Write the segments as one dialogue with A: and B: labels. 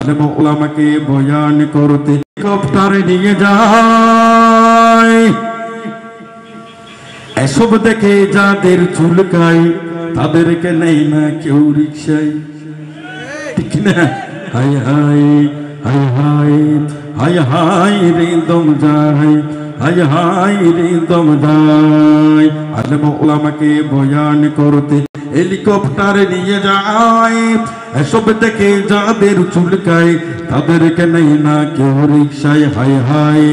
A: ওলামাকে বয়ান করতে হেলিকপ্টারে নিয়ে যায়। এসব দেখে যাদের চুলকায় তাদেরকে নেই না কেউ রিকশায়, ঠিক না? High high high high high high রে দম যায়, হাই হাই রে দম যায়। আলেম ওলামাকে বয়ান করতে হেলিকপ্টারে নিয়ে যায়। এসব দেখে যাদের চুলকায় তাদেরকে নেই না কেউ রিকশায়। High high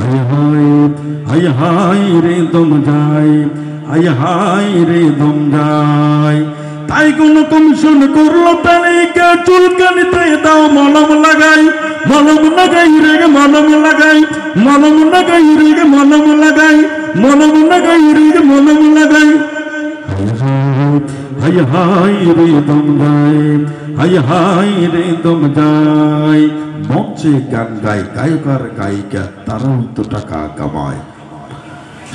A: high high high high রে দম যায়, হাই হাই রে দম যায়। তাই কোন কমিশন করলো তালিকা, চুলকানিতে দাও মলম লাগাই, মলম লাগাই রে মলম লাগাই, মলম লাগাই রে মলম লাগাই, মলম লাগাই রে মলম লাগাই। হাই হাই রে দম যায়, হাই হাই রে দম যায়। মঞ্চে গান গায় গায়ক আর গায়িকা, তারাও তো টাকা কামায়।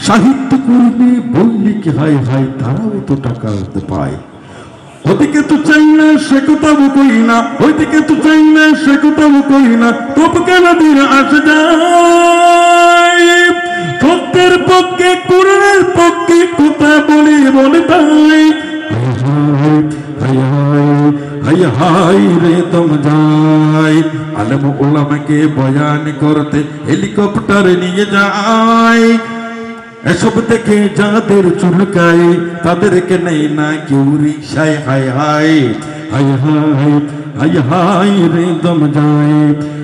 A: সাহিত্য কর্মী বললি কি হাই হাই, তারাও তো টাকা পায়। ওদিকে তো চাই না সে কোথাও কই না, ওইদিকে তো চাই না সে কোথাও কই না, তবু কেন দিন আসে যায়। সত্যের পক্ষে কোরআনের পক্ষে কথা বলে বলে তাই। হাই হাই হাই হাই রে দম যায়। আলেম ওলামাকে বয়ান করতে হেলিকপ্টারে নিয়ে যায়। এসব দেখে যাদের চুলকায় তাদেরকে নেই না কেউ রিকশায়। High high high high high high রে দম যায়,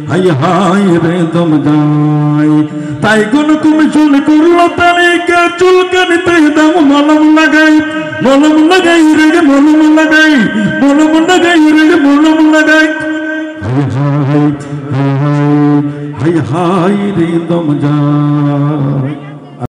A: হাই হাই রে দম যায়। তাই কোন কমিশন করলো তালিকা, চুলকানিতে দাও মলম লাগাই, মলম লাগাই রে মলম লাগাই, মলম লাগাই রে মলম লাগাই। High high high high high high রে দম যায়।